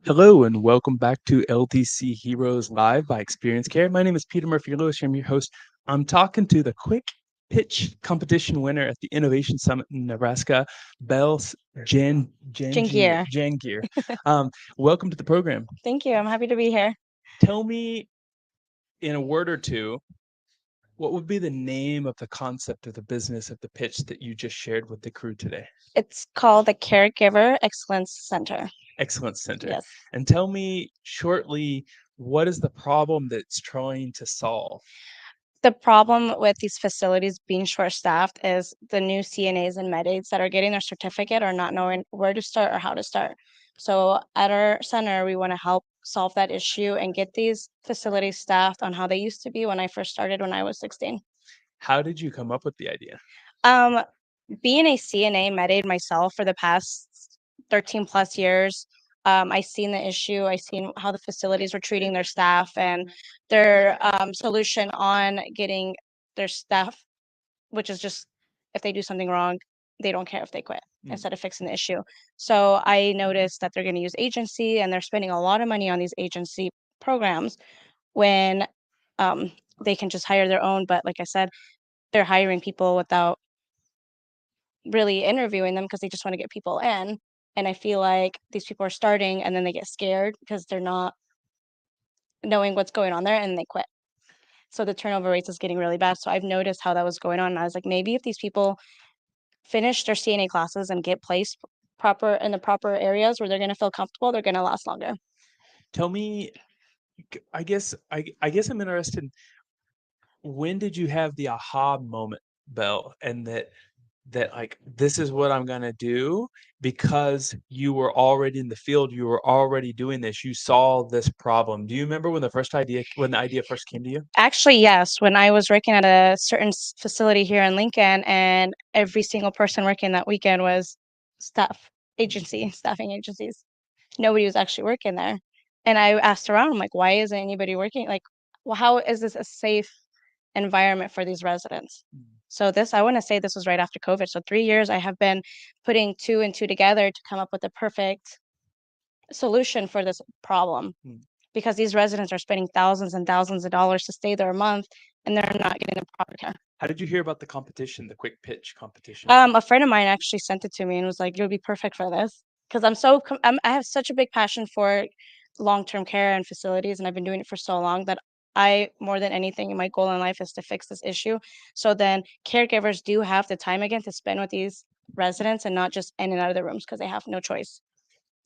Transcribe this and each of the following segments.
Hello and welcome back to LTC Heroes Live by Experience Care. My name is Peter Murphy Lewis. I'm your host. I'm talking to the quick pitch competition winner at the Innovation Summit in Nebraska, Belle Jangir. Jangir. Welcome to the program. Thank you. I'm happy to be here. Tell me in a word or two, what would be the name of the concept of the business of the pitch that you just shared with the crew today? It's called the Caregiver Excellence Center. Excellence Center. Yes. And tell me shortly, what is the problem that's trying to solve? The problem with these facilities being short-staffed is the new CNAs and med aides that are getting their certificate are not knowing where to start or how to start. So at our center, we want to help solve that issue and get these facilities staffed on how they used to be when I first started when I was 16. How did you come up with the idea? Um, Being a CNA med aide myself for the past 13 plus years, I seen the issue. I seen how the facilities were treating their staff and their solution on getting their staff, which is just if they do something wrong, they don't care if they quit instead of fixing the issue. So I noticed that they're going to use agency and they're spending a lot of money on these agency programs when um, they can just hire their own. But like I said, they're hiring people without really interviewing them because they just want to get people in. And I feel like these people are starting and then they get scared because they're not knowing what's going on there and they quit. So the turnover rates is getting really bad. So I've noticed how that was going on. And I was like, maybe if these people finish their CNA classes and get placed proper in the proper areas where they're going to feel comfortable, they're going to last longer. Tell me, I guess I'm interested. When did you have the aha moment, Belle, and that like this is what I'm gonna do because you were already in the field, you were already doing this, you saw this problem. Do you remember when the idea first came to you? Actually, yes. When I was working at a certain facility here in Lincoln, and every single person working that weekend was staffing agencies. Nobody was actually working there. And I asked around, I'm like, why isn't anybody working? Like, well, how is this a safe environment for these residents? So I want to say this was right after COVID. So 3 years I have been putting two and two together to come up with the perfect solution for this problem Mm. because these residents are spending thousands and thousands of dollars to stay there a month and they're not getting the proper care. How did you hear about the competition, the quick pitch competition? A friend of mine actually sent it to me and was like, "You'll be perfect for this," because I have such a big passion for long-term care and facilities, and I've been doing it for so long that I, more than anything, my goal in life is to fix this issue. So then caregivers do have the time again to spend with these residents and not just in and out of the rooms because they have no choice.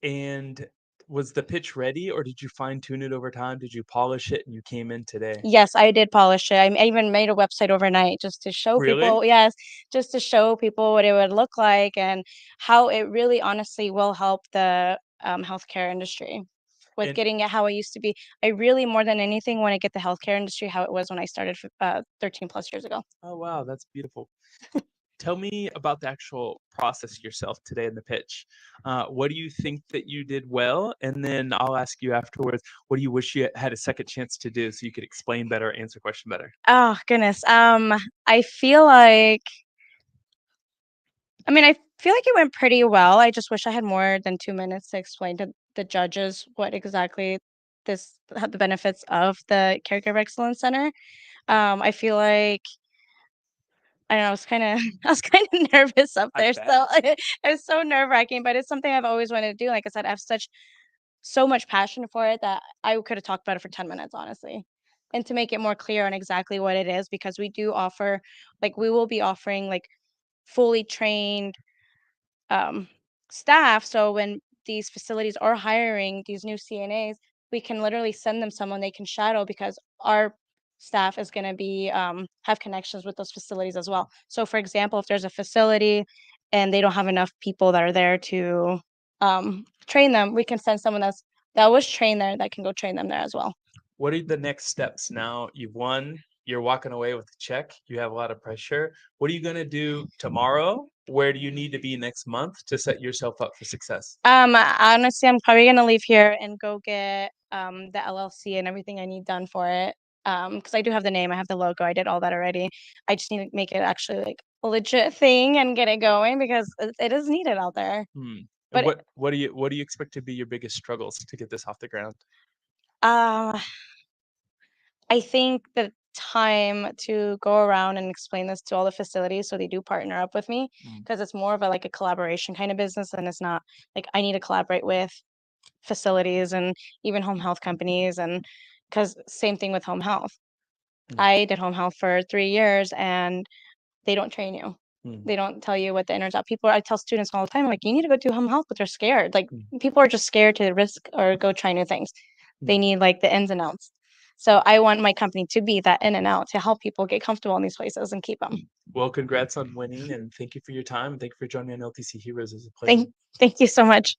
And was the pitch ready or did you fine tune it over time? Did you polish it and you came in today? Yes, I did polish it. I even made a website overnight just to show Really? people, yes, just to show people what it would look like and how it really honestly will help the healthcare industry with And getting it how it used to be. I really, more than anything, want to get the healthcare industry how it was when I started 13 plus years ago. oh wow, that's beautiful. Tell me about the actual process yourself today in the pitch. What do you think that you did well? And then I'll ask you afterwards, what do you wish you had a second chance to do so you could explain better, answer question better? Oh, goodness. I feel like, I feel like it went pretty well. I just wish I had more than 2 minutes to explain to the judges what exactly the benefits of the Caregiver Excellence Center. I feel like I don't know. I was kind of I was kind of nervous up I there, bet. so it was so nerve wracking. But it's something I've always wanted to do. Like I said, I have so much passion for it that I could have talked about it for 10 minutes, honestly. And to make it more clear on exactly what it is, because we do offer, like, we will be offering like fully trained um, staff. So when these facilities are hiring these new CNAs, we can literally send them someone they can shadow because our staff is going to be have connections with those facilities as well. So for example, if there's a facility and they don't have enough people that are there to train them, we can send someone that was trained there that can go train them there as well. What are the next steps now? You've won, you're walking away with a check, you have a lot of pressure. What are you going to do tomorrow? Where do you need to be next month to set yourself up for success? Honestly, I'm probably gonna leave here and go get the LLC and everything I need done for it. Because I do have the name, I have the logo, I did all that already. I just need to make it actually like a legit thing and get it going because it is needed out there. Hmm. And But what do you expect to be your biggest struggles to get this off the ground? uh, I think the time to go around and explain this to all the facilities so they do partner up with me Mm, because it's more of a like a collaboration kind of business and it's not like I need to collaborate with facilities and even home health companies and because same thing with home health. mm, I did home health for 3 years and they don't train you. mm, They don't tell you what the ins out. People, I tell students all the time, like, you need to go do home health, but they're scared. Like, mm, people are just scared to risk or go try new things. They mm. need like the ins and outs. So I want my company to be that in and out to help people get comfortable in these places and keep them. Well, congrats on winning, and thank you for your time. Thank you for joining me on LTC Heroes. It was a pleasure. Thank, thank you so much.